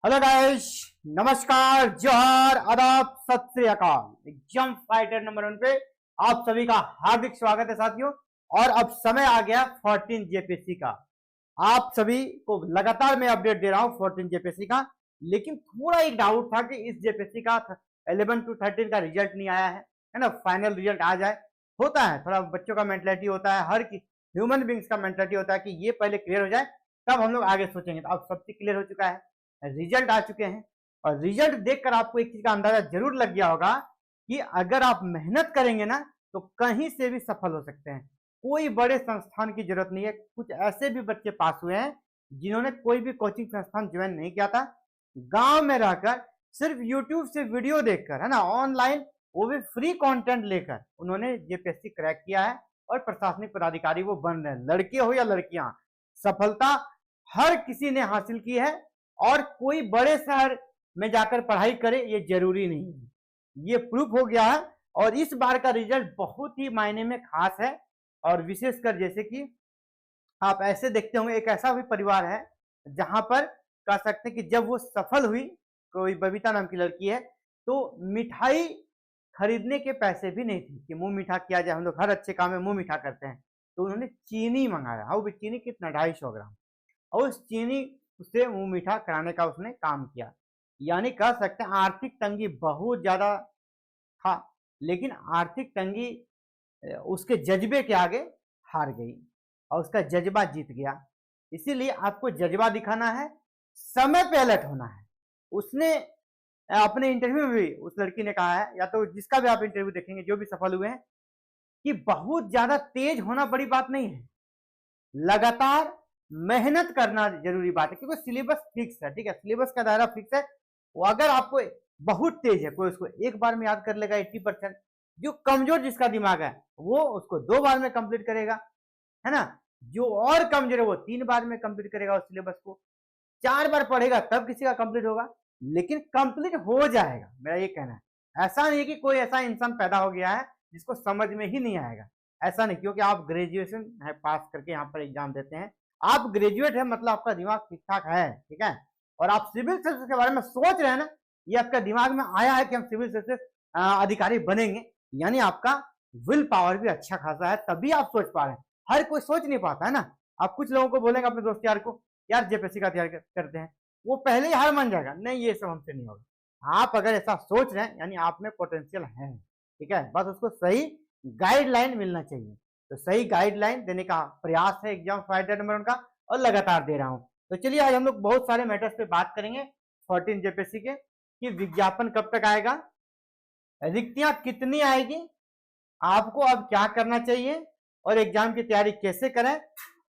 Hello guys, नमस्कार, जोहार, आदाब, सत श्री अकाल। एग्जाम फाइटर नंबर 1 पे आप सभी का हार्दिक स्वागत है साथियों। और अब समय आ गया 14 जेपीएससी का। आप सभी को लगातार मैं अपडेट दे रहा हूं 14 जेपीएससी का, लेकिन थोड़ा एक डाउट था कि इस जेपीएससी का 11 to 13 का रिजल्ट नहीं आया है ना। फाइनल रिजल्ट आ जाए, होता है थोड़ा बच्चों का मेंटलिटी होता है, हर ह्यूमन बींग्स का मेंटलिटी होता है कि ये पहले क्लियर हो जाए तब हम लोग आगे सोचेंगे। तो अब सब चीज क्लियर हो चुका है, रिजल्ट आ चुके हैं और रिजल्ट देखकर आपको एक चीज का अंदाजा जरूर लग गया होगा कि अगर आप मेहनत करेंगे ना तो कहीं से भी सफल हो सकते हैं। कोई बड़े संस्थान की जरूरत नहीं है। कुछ ऐसे भी बच्चे पास हुए हैं जिन्होंने कोई भी कोचिंग संस्थान ज्वाइन नहीं किया था, गांव में रहकर सिर्फ यूट्यूब से वीडियो देखकर, है ना, ऑनलाइन, वो भी फ्री कंटेंट लेकर उन्होंने जेपीएससी क्रैक किया है और प्रशासनिक पदाधिकारी वो बन रहे हैं। लड़के हो या लड़कियां, सफलता हर किसी ने हासिल की है और कोई बड़े शहर में जाकर पढ़ाई करे ये जरूरी नहीं है। ये प्रूफ हो गया है और इस बार का रिजल्ट बहुत ही मायने में खास है। और विशेषकर जैसे कि आप ऐसे देखते होंगे, एक ऐसा भी परिवार है जहां पर कह सकते हैं कि जब वो सफल हुई, कोई बबीता नाम की लड़की है, तो मिठाई खरीदने के पैसे भी नहीं थे कि मुंह मीठा किया जाए। हम लोग हर अच्छे काम में मुंह मीठा करते हैं, तो उन्होंने चीनी मंगाया। वो भी चीनी कितना, 250 ग्राम, और उस चीनी उससे मुंह मीठा कराने का उसने काम किया। यानी कह सकते हैं आर्थिक तंगी बहुत ज्यादा था, लेकिन आर्थिक तंगी उसके जज्बे के आगे हार गई और उसका जज्बा जीत गया। इसीलिए आपको जज्बा दिखाना है, समय पे अलर्ट होना है। उसने अपने इंटरव्यू में भी उस लड़की ने कहा है, या तो जिसका भी आप इंटरव्यू देखेंगे जो भी सफल हुए हैं, कि बहुत ज्यादा तेज होना बड़ी बात नहीं है, लगातार मेहनत करना जरूरी बात है। क्योंकि सिलेबस फिक्स है, ठीक है, सिलेबस का दायरा फिक्स है। वो अगर आपको बहुत तेज है, कोई उसको एक बार में याद कर लेगा 80%। जो कमजोर जिसका दिमाग है वो उसको 2 बार में कंप्लीट करेगा, है ना। जो और कमजोर है वो 3 बार में कंप्लीट करेगा उस सिलेबस को। 4 बार पढ़ेगा तब किसी का कंप्लीट होगा, लेकिन कंप्लीट हो जाएगा, मेरा ये कहना है। ऐसा नहीं कि कोई ऐसा इंसान पैदा हो गया है जिसको समझ में ही नहीं आएगा, ऐसा नहीं। क्योंकि आप ग्रेजुएशन है पास करके यहाँ पर एग्जाम देते हैं, आप ग्रेजुएट है, मतलब आपका दिमाग ठीक ठाक है, ठीक है। और आप सिविल सर्विस के बारे में सोच रहे हैं ना, ये आपका दिमाग में आया है कि हम सिविल सर्विस अधिकारी बनेंगे, यानी आपका विल पावर भी अच्छा खासा है, तभी आप सोच पा रहे हैं। हर कोई सोच नहीं पाता है ना। आप कुछ लोगों को बोलेंगे अपने दोस्त यार को, यार जेपीएससी का तैयारी करते हैं, वो पहले ही हार मान जाएगा, नहीं ये सब हमसे नहीं होगा। आप अगर ऐसा सोच रहे हैं यानी आप में पोटेंशियल है, ठीक है। बस उसको सही गाइडलाइन मिलना चाहिए। तो सही गाइडलाइन देने का प्रयास है एग्जाम फाइटर नंबर 1 का, और लगातार दे रहा हूं। तो चलिए आज हम लोग बहुत सारे मैटर्स पे बात करेंगे 14 जेपीएससी के, कि विज्ञापन कब तक आएगा, रिक्तियां कितनी आएगी, आपको अब क्या करना चाहिए, और एग्जाम की तैयारी कैसे करें,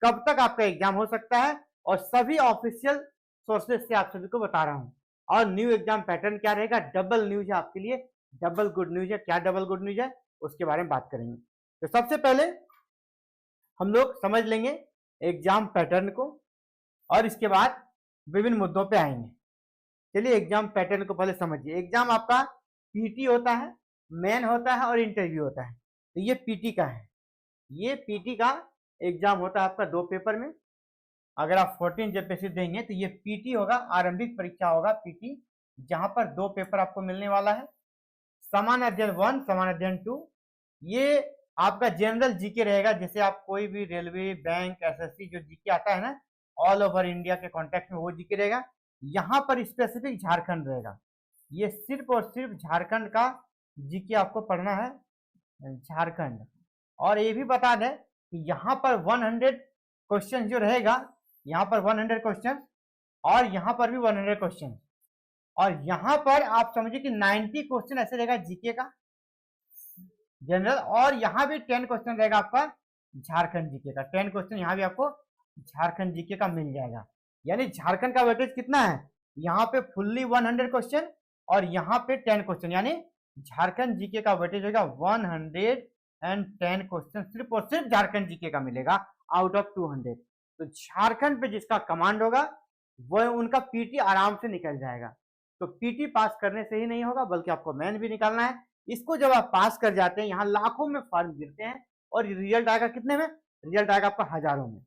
कब तक आपका एग्जाम हो सकता है, और सभी ऑफिशियल सोर्सेज से आप सभी को बता रहा हूं। और न्यू एग्जाम पैटर्न क्या रहेगा, डबल न्यूज है आपके लिए, डबल गुड न्यूज है। क्या डबल गुड न्यूज है उसके बारे में बात करेंगे। तो सबसे पहले हम लोग समझ लेंगे एग्जाम पैटर्न को, और इसके बाद विभिन्न मुद्दों पे आएंगे। चलिए एग्जाम पैटर्न को पहले समझिए। एग्जाम आपका पीटी होता है, मेन होता है और इंटरव्यू होता है। तो ये पीटी का है, ये पीटी का एग्जाम होता है आपका 2 पेपर में। अगर आप 14 जेपीएससी देंगे तो ये पीटी होगा, आरंभिक परीक्षा होगा पीटी, जहां पर 2 पेपर आपको मिलने वाला है, सामान्य अध्ययन 1, सामान्य अध्ययन 2। ये आपका जनरल जीके रहेगा, जैसे आप कोई भी रेलवे, बैंक, एसएससी जो जीके आता है ना, ऑल ओवर इंडिया के कॉन्टेक्स्ट में वो जीके रहेगा। यहाँ पर स्पेसिफिक झारखंड रहेगा, ये सिर्फ और सिर्फ झारखंड का जीके आपको पढ़ना है, झारखंड। और ये भी बता दें कि यहाँ पर 100 क्वेश्चन जो रहेगा, यहाँ पर 100 क्वेश्चन, और यहाँ पर भी 100 क्वेश्चन, और यहाँ पर आप समझिए कि 90 क्वेश्चन ऐसे रहेगा जीके का जनरल, और यहाँ भी 10 क्वेश्चन रहेगा आपका झारखंड जीके का। 10 क्वेश्चन यहाँ भी आपको झारखंड जीके का मिल जाएगा। यानी झारखंड का वेटेज कितना है, यहाँ पे फुल्ली 100 क्वेश्चन और यहाँ पे 10 क्वेश्चन, यानी झारखंड जीके का वेटेज होगा 110 क्वेश्चन, सिर्फ और सिर्फ झारखंड जीके का मिलेगा आउट ऑफ 200। तो झारखंड पे जिसका कमांड होगा वो उनका पीटी आराम से निकल जाएगा। तो पीटी पास करने से ही नहीं होगा, बल्कि आपको मेन भी निकालना है। इसको जब आप पास कर जाते हैं, यहाँ लाखों में फॉर्म गिरते हैं, और रिजल्ट आएगा कितने में, रिजल्ट आएगा आपका हजारों में।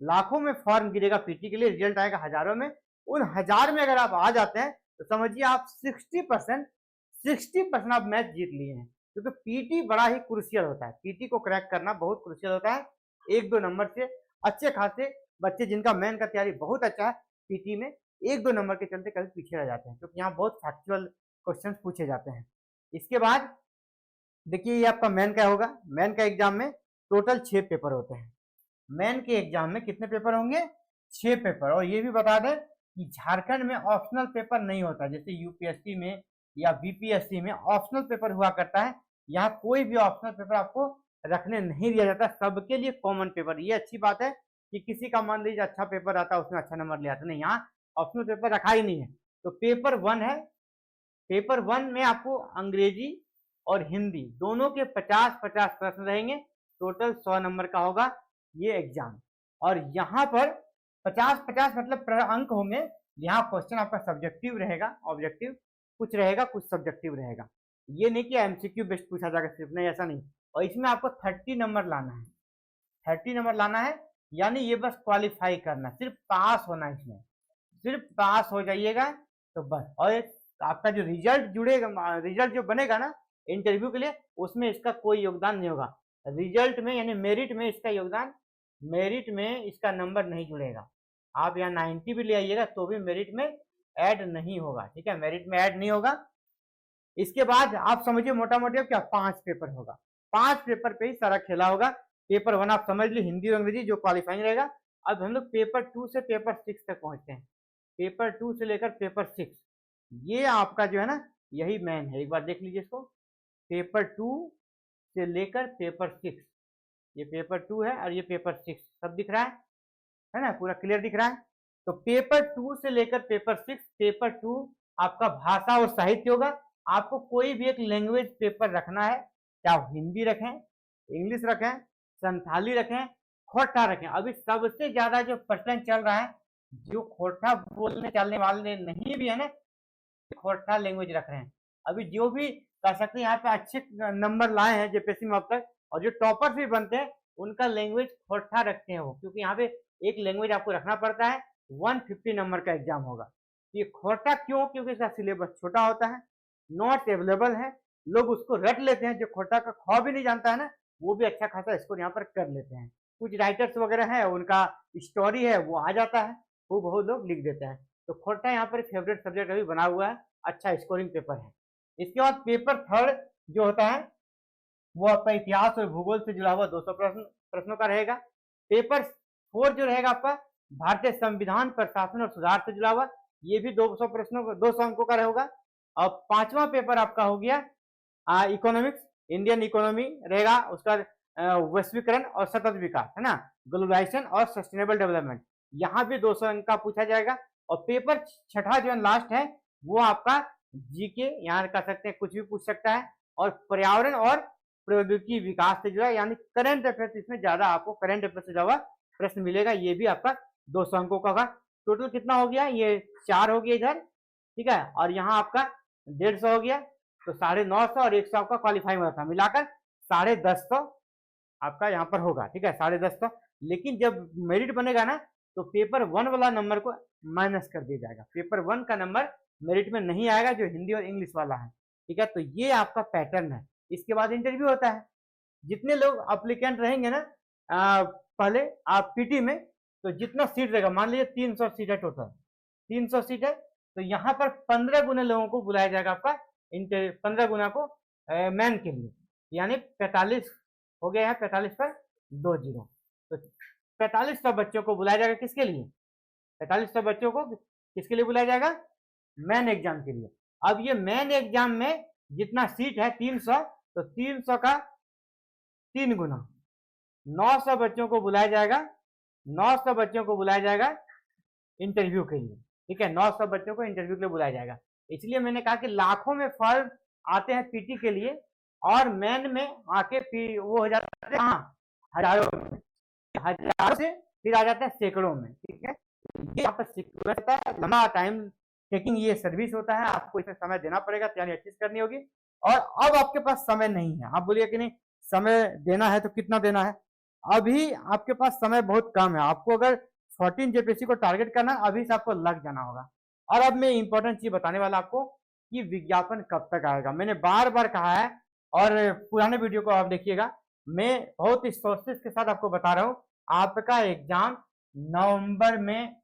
लाखों में फॉर्म गिरेगा पीटी के लिए, रिजल्ट आएगा हजारों में। उन 1000 में अगर आप आ जाते हैं तो समझिए आप 60% आप मैच जीत लिए हैं। क्योंकि पीटी बड़ा ही क्रूशियल होता है, पीटी को क्रैक करना बहुत क्रूशियल होता है। 1-2 नंबर से अच्छे खासे बच्चे जिनका मेन का तैयारी बहुत अच्छा है, पीटी में 1-2 नंबर के चलते कभी पीछे रह जाते हैं, क्योंकि यहाँ बहुत फैक्चुअल क्वेश्चन पूछे जाते हैं। इसके बाद देखिए ये आपका मेन का होगा। मेन का एग्जाम में टोटल 6 पेपर होते हैं। मेन के एग्जाम में कितने पेपर होंगे? 6 पेपर। और ये भी बता दें कि झारखंड में ऑप्शनल पेपर नहीं होता, जैसे यूपीएससी में या बीपीएससी में ऑप्शनल पेपर हुआ करता है। यहाँ कोई भी ऑप्शनल पेपर आपको रखने नहीं दिया जाता, सबके लिए कॉमन पेपर। ये अच्छी बात है कि किसी का मान लीजिए अच्छा पेपर आता है, उसमें अच्छा नंबर ले आता नहीं, यहाँ ऑप्शनल पेपर रखा ही नहीं है। तो पेपर 1 है। पेपर 1 में आपको अंग्रेजी और हिंदी दोनों के 50-50 प्रश्न रहेंगे। टोटल 100 नंबर का होगा ये एग्जाम। और यहाँ पर 50-50 मतलब अंक होंगे। यहाँ क्वेश्चन आपका सब्जेक्टिव रहेगा, ऑब्जेक्टिव कुछ रहेगा, कुछ सब्जेक्टिव रहेगा। ये नहीं कि एमसीक्यू बेस्ड पूछा जाएगा सिर्फ, नहीं ऐसा नहीं। और इसमें आपको 30 नंबर लाना है, 30 नंबर लाना है, यानी ये बस क्वालिफाई करना, सिर्फ पास होना है। इसमें सिर्फ पास हो जाइएगा तो बस। और आपका जो रिजल्ट जुड़ेगा, रिजल्ट जो बनेगा ना इंटरव्यू के लिए, उसमें इसका कोई योगदान नहीं होगा। रिजल्ट में यानी मेरिट में इसका योगदान, मेरिट में इसका नंबर नहीं जुड़ेगा। आप यहाँ 90 भी ले आइएगा तो भी मेरिट में ऐड नहीं होगा, ठीक है, मेरिट में ऐड नहीं होगा। इसके बाद आप समझिए मोटा मोटी क्या 5 पेपर होगा, 5 पेपर पे ही सारा खेला होगा। पेपर 1 आप समझ ली हिंदी और अंग्रेजी जो क्वालिफाइंग रहेगा। अब हम लोग पेपर 2 से पेपर 6 तक पहुंचते हैं। पेपर 2 से लेकर पेपर 6 ये आपका जो है ना यही मेन है। एक बार देख लीजिए इसको, पेपर 2 से लेकर पेपर 6, ये पेपर 2 है और ये पेपर 6 सब दिख रहा है ना, पूरा क्लियर दिख रहा है। तो पेपर 2 से लेकर पेपर 6, पेपर 2 आपका भाषा और साहित्य होगा। आपको कोई भी एक लैंग्वेज पेपर रखना है, चाहे हिंदी रखें, इंग्लिश रखें, संथाली रखें, खोटा रखें। अभी सबसे ज्यादा जो प्रचलन चल रहा है, जो खोटा बोलने चलने वाले नहीं भी है ना, खोटा लैंग्वेज रख रहे हैं। अभी जो भी कह सकते हैं यहाँ पे अच्छे नंबर लाए हैं जेपीएससी में अब तक, और जो टॉपर्स भी बनते हैं उनका लैंग्वेज खोटा रखते हैं वो, क्योंकि यहाँ पे एक लैंग्वेज आपको रखना पड़ता है। 150 नंबर का एग्जाम होगा। ये खोटा क्यों? क्योंकि इसका सिलेबस छोटा होता है, नॉट अवेलेबल है, लोग उसको रट लेते हैं। जो खोटा का ख भी नहीं जानता है ना, वो भी अच्छा खासा स्कोर यहाँ पर कर लेते हैं। कुछ राइटर्स वगैरह है, उनका स्टोरी है वो आ जाता है, वो बहुत लोग लिख देते हैं। तो खोटा यहाँ पर फेवरेट सब्जेक्ट अभी बना हुआ है, अच्छा स्कोरिंग पेपर है। इसके बाद पेपर 3 जो होता है वो आपका इतिहास और भूगोल से जुड़ा हुआ 200 प्रश्नों का रहेगा। पेपर 4 जो रहेगा आपका भारतीय संविधान, प्रशासन और सुधार से जुड़ा हुआ, ये भी 200 प्रश्नों, 200 अंकों का रहेगा। और 5वां पेपर आपका हो गया इकोनॉमिक्स, इंडियन इकोनॉमी रहेगा, उसका वैश्वीकरण और सतत विकास है ना, ग्लोबलाइजेशन और सस्टेनेबल डेवलपमेंट, यहाँ भी 200 अंक का पूछा जाएगा। और पेपर 6 जो लास्ट है वो आपका जीके, यहाँ कह सकते हैं कुछ भी पूछ सकता है, और पर्यावरण और प्रौद्योगिकी विकास से जुड़ा, यानी करंट अफेयर्स, इसमें ज्यादा आपको करंट अफेयर्स से जुड़ा प्रश्न मिलेगा। ये भी आपका 200 अंकों का होगा। टोटल कितना हो गया? ये 4 हो गया इधर, ठीक है, और यहाँ आपका 150 हो गया, तो 950 और 100 आपका क्वालिफाई हुआ था, मिलाकर 1050 आपका यहाँ पर होगा, ठीक है, 1050। लेकिन जब मेरिट बनेगा ना तो पेपर 1 वाला नंबर को माइनस कर दिया जाएगा, पेपर 1 का नंबर मेरिट में नहीं आएगा, जो हिंदी और इंग्लिश वाला है, ठीक है। तो ये आपका पैटर्न है। इसके बाद इंटरव्यू होता है। जितने लोग अप्लीकेंट रहेंगे ना पहले आप पीटी में, तो जितना सीट रहेगा, मान लीजिए 300 सीट है, टोटल 300 सीट है, तो यहाँ पर 15 गुना लोगों को बुलाया जाएगा आपका 15 गुना को मैन के लिए, यानी 45 हो गया है, 45 पर 20, तो 4500 बच्चों को बुलाया जाएगा। किसके लिए? 4500 बच्चों को किसके लिए बुलाया जाएगा? मैन एग्जाम के लिए। अब ये मैन एग्जाम में जितना सीट है 300, तो 300 का 3 गुना 900 बच्चों को बुलाया जाएगा, 900 बच्चों को बुलाया जाएगा इंटरव्यू के लिए, ठीक है, 900 बच्चों को इंटरव्यू के लिए बुलाया जाएगा। इसलिए मैंने कहा कि लाखों में फॉर्म आते हैं पीटी के लिए, और मैन में आके वो हो जाते हैं हजारों से फिर आ जाते हैं सैकड़ों में, ठीक है। ये यहाँ पर लंबा टाइम टेकिंग ये सर्विस होता है, आपको इसमें समय देना पड़ेगा, तैयारी अच्छी से करनी होगी। और अब आपके पास समय नहीं है, आप बोलिए कि नहीं समय देना है तो कितना देना है? अभी आपके पास समय बहुत कम है। आपको अगर 14 जेपीएससी को टारगेट करना, अभी से आपको लग जाना होगा। और अब मैं इंपॉर्टेंट चीज बताने वाला आपको कि विज्ञापन कब तक आएगा। मैंने बार बार कहा है और पुराने वीडियो को आप देखिएगा, मैं बहुत सोर्सेस के साथ आपको बता रहा हूँ, आपका एग्जाम नवंबर में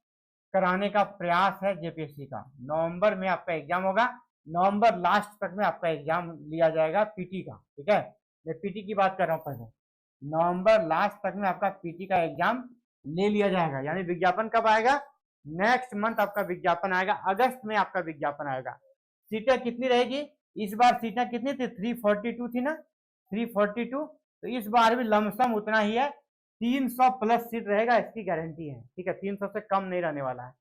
कराने का प्रयास है जेपीएससी का। नवंबर में आपका एग्जाम होगा, नवंबर लास्ट तक में आपका एग्जाम लिया जाएगा पीटी का, ठीक है। मैं पीटी की बात कर रहा हूँ पहले, नवंबर लास्ट तक में आपका पीटी का एग्जाम ले लिया जाएगा। यानी विज्ञापन कब आएगा? नेक्स्ट मंथ आपका विज्ञापन आएगा, अगस्त में आपका विज्ञापन आएगा। सीटें कितनी रहेगी इस बार? सीटें कितनी थी? 342 थी ना, 342। तो इस बार भी लमसम उतना ही है, 300 प्लस सीट रहेगा, इसकी गारंटी है, ठीक है। 300 से कम नहीं रहने वाला है।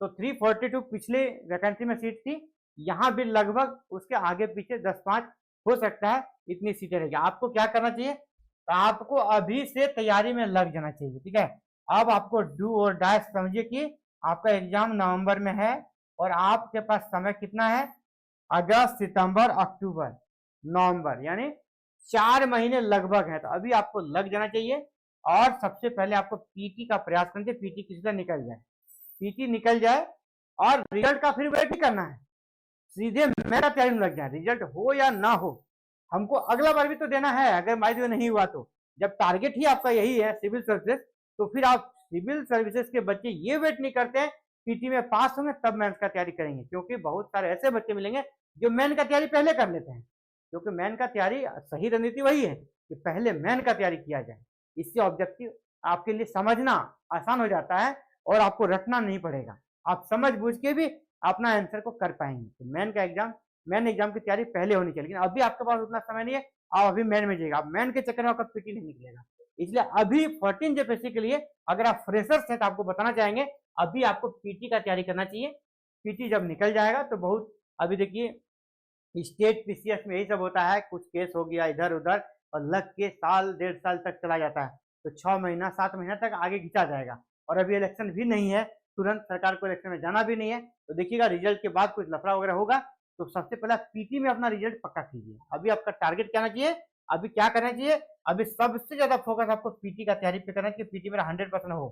तो 342 पिछले वैकेंसी में सीट थी, यहाँ भी लगभग उसके आगे पीछे 10-5 हो सकता है, इतनी सीटें रहेगी। आपको क्या करना चाहिए? तो आपको अभी से तैयारी में लग जाना चाहिए, ठीक है। अब आपको डू और डाई समझिए कि आपका एग्जाम नवंबर में है और आपके पास समय कितना है? अगस्त, सितंबर, अक्टूबर, नवंबर, यानी 4 महीने लगभग है। तो अभी आपको लग जाना चाहिए और सबसे पहले आपको पीटी का प्रयास करना चाहिए। पीटी किसी तरह निकल जाए, पीटी निकल जाए और रिजल्ट का फिर वेट ही करना है, सीधे मेरा तैयारी में लग जाए। रिजल्ट हो या ना हो, हमको अगला बार भी तो देना है। अगर मान लीजिए नहीं हुआ तो, जब टारगेट ही आपका यही है सिविल सर्विसेज, तो फिर आप सिविल सर्विसेज के बच्चे ये वेट नहीं करते हैं पीटी में पास होंगे तब मेंस का तैयारी करेंगे, क्योंकि बहुत सारे ऐसे बच्चे मिलेंगे जो मेन का तैयारी पहले कर लेते हैं। क्योंकि मेन का तैयारी सही रणनीति वही है कि पहले मेन का तैयारी किया जाए, इससे ऑब्जेक्टिव आपके लिए समझना आसान हो जाता है और आपको रटना नहीं पड़ेगा, आप समझ बूझ के भी अपना आंसर को कर पाएंगे। तो मेन एग्जाम की तैयारी पहले होनी चाहिए, लेकिन अभी आपके पास उतना समय नहीं है, आप अभी मेन में जाइएगा। आप मेन के चक्कर में आपका पीटी नहीं निकलेगा। इसलिए अभी 14 जेपीएससी के लिए अगर आप फ्रेशर्स हैं तो आपको बताना चाहेंगे अभी आपको पीटी का तैयारी करना चाहिए। पीटी जब निकल जाएगा तो बहुत, अभी देखिए स्टेट पीसीएस में यही सब होता है, कुछ केस हो गया इधर उधर और लग के साल 1.5 साल तक चला जाता है, तो 6 महीना 7 महीना तक आगे खींचा जाएगा। और अभी इलेक्शन भी नहीं है, तुरंत सरकार को इलेक्शन में जाना भी नहीं है, तो देखिएगा रिजल्ट के बाद कुछ लफड़ा वगैरह होगा, तो सबसे पहले पीटी में अपना रिजल्ट पक्का कीजिए। अभी आपका टारगेट क्या होना चाहिए? अभी क्या करना चाहिए? अभी सबसे ज्यादा फोकस आपको पीटी का तैयारी पे करना चाहिए, पीटी मेरा 100% हो।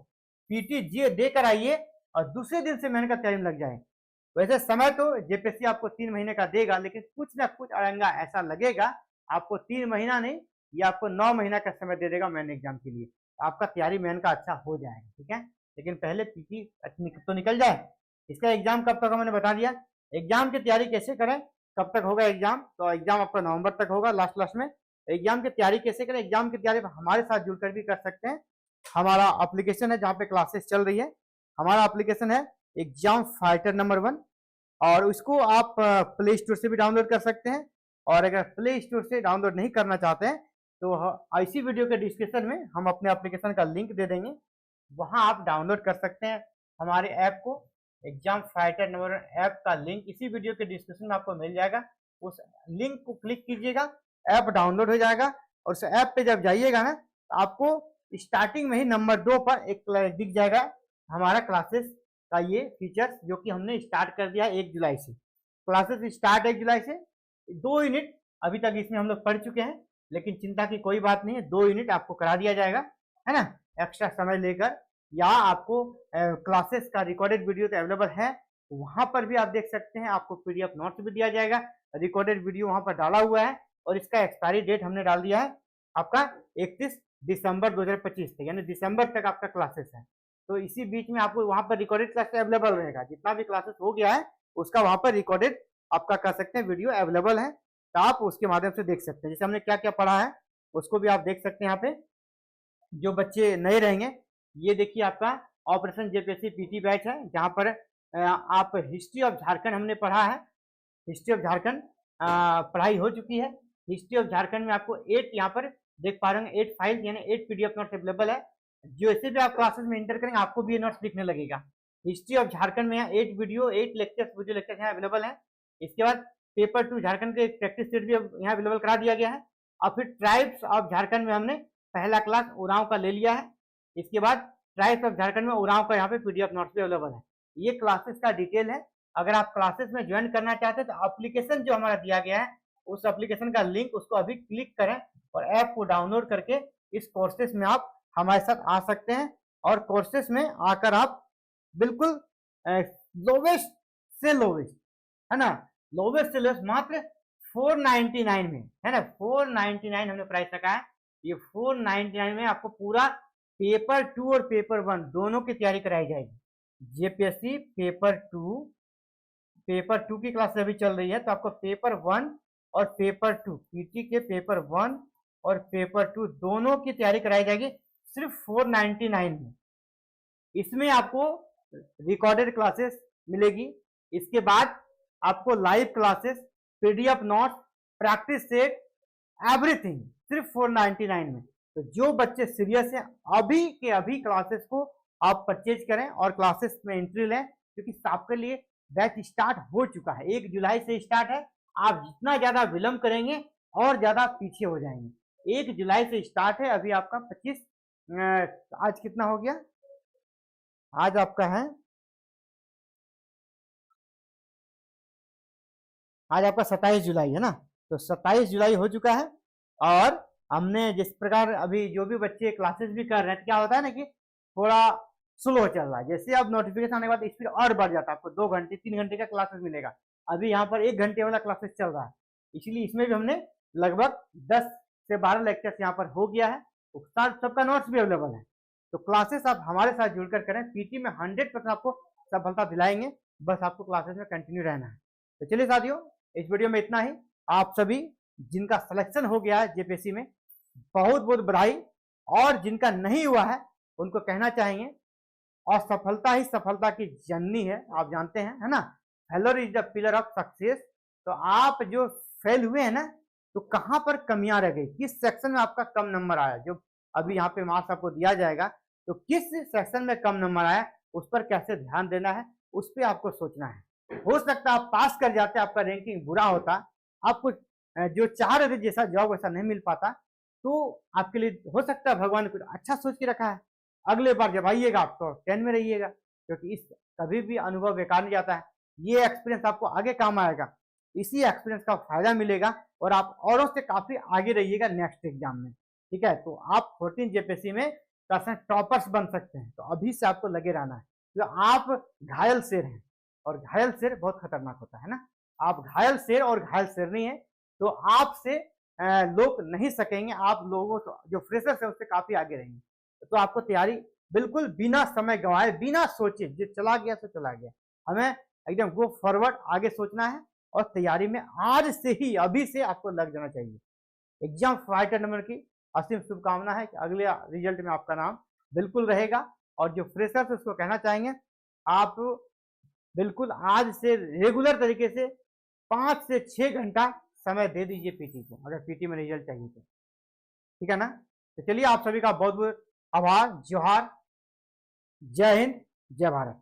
पीटी जी देकर आइए और दूसरे दिन से मेहनत का तैयारी में लग जाए। वैसे समय तो जेपीएससी आपको 3 महीने का देगा, लेकिन कुछ ना कुछ अड़ंगा ऐसा लगेगा, आपको 3 महीना नहीं, ये आपको 9 महीना का समय दे देगा मेन एग्जाम के लिए। आपका तैयारी मेन का अच्छा हो जाएगा, ठीक है। लेकिन पहले पीटी तो निकल जाए। इसका एग्जाम कब तक मैंने बता दिया। एग्जाम की तैयारी कैसे करें, कब तक होगा एग्जाम? तो एग्जाम आपका नवंबर तक होगा, लास्ट में। एग्जाम की तैयारी कैसे करें? एग्जाम की तैयारी हमारे साथ जुड़कर भी कर सकते हैं। हमारा एप्लीकेशन है जहाँ पे क्लासेस चल रही है, हमारा एप्लीकेशन है एग्जाम फाइटर नंबर 1, और उसको आप प्ले स्टोर से भी डाउनलोड कर सकते हैं। और अगर प्ले स्टोर से डाउनलोड नहीं करना चाहते हैं तो इसी वीडियो के डिस्क्रिप्शन में हम अपने एप्लीकेशन का लिंक दे देंगे, वहां आप डाउनलोड कर सकते हैं हमारे ऐप को। एग्जाम फाइटर नंबर 1 ऐप का लिंक इसी वीडियो के डिस्क्रिप्शन में आपको मिल जाएगा, उस लिंक को क्लिक कीजिएगा, ऐप डाउनलोड हो जाएगा। और उस ऐप पे जब जाइएगा ना, तो आपको स्टार्टिंग में ही नंबर 2 पर एक दिख जाएगा हमारा क्लासेस का ये फीचर्स, जो कि हमने स्टार्ट कर दिया 1 जुलाई से। क्लासेस स्टार्ट 1 जुलाई से। 2 यूनिट अभी तक इसमें हम लोग पढ़ चुके हैं, लेकिन चिंता की कोई बात नहीं है, 2 यूनिट आपको करा दिया जाएगा, है ना, एक्स्ट्रा समय लेकर। या आपको क्लासेस का रिकॉर्डेड वीडियो तो अवेलेबल है, वहां पर भी आप देख सकते हैं, आपको पीडीएफ नोट्स भी दिया जाएगा, रिकॉर्डेड वीडियो वहां पर डाला हुआ है। और इसका एक्सपायरी डेट हमने डाल दिया है आपका 31 दिसंबर 2025 तक, यानी दिसंबर तक आपका क्लासेस है। तो इसी बीच में आपको वहां पर रिकॉर्डेड क्लास अवेलेबल रहेगा, जितना भी क्लासेस हो गया है उसका वहां पर रिकॉर्डेड आपका कर सकते हैं, वीडियो अवेलेबल है, तो आप उसके माध्यम से देख सकते हैं। जैसे हमने क्या क्या पढ़ा है उसको भी आप देख सकते हैं यहाँ पे। जो बच्चे नए रहेंगे, ये देखिए आपका ऑपरेशन जेपीएससी पीटी बैच है, जहाँ पर आप हिस्ट्री ऑफ झारखंड हमने पढ़ा है। हिस्ट्री ऑफ झारखंड पढ़ाई हो चुकी है। हिस्ट्री ऑफ झारखंड में आपको 8 यहाँ पर देख पा रहे हैं, 8 फाइल यानी 8 पीडीएफ नोट्स अवेलेबल है। जैसे भी आप क्लासेस में इंटर करेंगे आपको भी ये नोट्स दिखने लगेगा। हिस्ट्री ऑफ झारखंड में यहाँ 8 वीडियो 8 लेक्चर्स वीडियो लेक्चर्स यहाँ अवेलेबल है। इसके बाद पेपर 2 झारखंड के प्रैक्टिस सेट भी यहाँ अवेलेबल करा दिया गया है। और फिर ट्राइब्स ऑफ झारखंड में हमने पहला क्लास उरांव का ले लिया है। इसके बाद ट्राइब्स ऑफ झारखंड में उरांव का यहाँ पे पीडीएफ नोट्स भी अवेलेबल है। ये क्लासेस का डिटेल है। अगर आप क्लासेस में ज्वाइन करना चाहते हैं तो एप्लीकेशन जो हमारा दिया गया है, उस एप्लीकेशन का लिंक उसको अभी क्लिक करें और ऐप को डाउनलोड करके इस कोर्सेस में आप हमारे साथ आ सकते हैं और कोर्सेस में आकर आप बिल्कुल लोवेस्ट से लोवेस्ट, है ना, लोवेस्ट से लोवेस्ट मात्र 499 में, है ना, 499 हमने प्राइस रखा है। ये 499 में आपको पूरा पेपर 2 और पेपर 1 दोनों की तैयारी कराई जाएगी। जेपीएससी पेपर 2 की क्लास अभी चल रही है, तो आपको पेपर 1 और पेपर 2 पीटी के पेपर 1 और पेपर 2 दोनों की तैयारी कराई जाएगी सिर्फ 499 में। इसमें आपको रिकॉर्डेड क्लासेस मिलेगी, इसके बाद आपको live classes, PDF notes, practice set, everything सिर्फ 499 में। तो जो बच्चे सीरियस हैं अभी के अभी क्लासेस को आप परचेज करें और क्लासेस में एंट्री लें, क्योंकि आपके लिए बैच स्टार्ट हो चुका है, 1 जुलाई से स्टार्ट है। आप जितना ज्यादा विलंब करेंगे और ज्यादा पीछे हो जाएंगे। 1 जुलाई से स्टार्ट है, अभी आपका 25 आज कितना हो गया, आज आपका है, आज आपका 27 जुलाई है ना, तो 27 जुलाई हो चुका है। और हमने जिस प्रकार अभी जो भी बच्चे क्लासेस भी कर रहे हैं, क्या होता है ना कि थोड़ा स्लो चल रहा है। जैसे अब नोटिफिकेशन आने के बाद स्पीड और बढ़ जाता है, आपको 2 घंटे 3 घंटे का क्लासेस मिलेगा। अभी यहाँ पर 1 घंटे वाला क्लासेस चल रहा है, इसलिए इसमें भी हमने लगभग 10 से 12 लेक्चर्स यहाँ पर हो गया है। सबका नोट्स भी अवेलेबल है, तो क्लासेस आप हमारे साथ जुड़कर करें। पीटी में 100% आपको सफलता दिलाएंगे, बस आपको क्लासेस में कंटिन्यू रहना है। तो चलिए साथियों, इस वीडियो में इतना ही। आप सभी जिनका सिलेक्शन हो गया है जेपीएससी में, बहुत बहुत बधाई, और जिनका नहीं हुआ है उनको कहना चाहेंगे, और सफलता ही सफलता की जर्नी है, आप जानते हैं, है ना, failure is the pillar of success. तो आप जो फेल हुए हैं ना, तो कहां पर कमियां रह गई, किस सेक्शन में आपका कम नंबर आया, जो अभी यहाँ पे मार्क्स आपको दिया जाएगा, तो किस सेक्शन में कम नंबर आया, उस पर कैसे ध्यान देना है, उस पर आपको सोचना है। हो सकता है आप पास कर जाते, आपका रैंकिंग बुरा होता, आपको जो चाह रहे थे जैसा जॉब वैसा नहीं मिल पाता, तो आपके लिए हो सकता है भगवान ने कुछ अच्छा सोच के रखा है। अगले बार जब आइएगा आप तो 10 में रहिएगा, क्योंकि इस कभी भी अनुभव बेकार नहीं जाता है। ये एक्सपीरियंस आपको आगे काम आएगा, इसी एक्सपीरियंस का फायदा मिलेगा, और आप औरों से काफी आगे रहिएगा नेक्स्ट एग्जाम में। ठीक है, तो आप 14 जेपीएससी में टॉपर्स बन सकते हैं, तो अभी से आपको लगे रहना है। तो आप घायल शेर हैं, और घायल शेर बहुत खतरनाक होता है ना। आप घायल शेर और घायल शेर नहीं है, तो आपसे लोग नहीं सकेंगे, आप लोगों जो फ्रेशर्स है उससे काफी आगे रहेंगे। तो आपको तैयारी बिल्कुल बिना समय गंवाए, बिना सोचे, जो चला गया तो चला गया, हमें एकदम गो फॉरवर्ड आगे सोचना है, और तैयारी में आज से ही अभी से आपको लग जाना चाहिए। एग्जाम फाइटर नंबर की असीम शुभकामना है कि अगले रिजल्ट में आपका नाम बिल्कुल रहेगा। और जो फ्रेशर्स है उसको कहना चाहेंगे, आप बिल्कुल आज से रेगुलर तरीके से 5 से 6 घंटा समय दे दीजिए पीटी को, अगर पीटी में रिजल्ट चाहिए तो। ठीक है ना, तो चलिए आप सभी का बहुत बहुत आभार, जोहार, जय हिंद, जय भारत।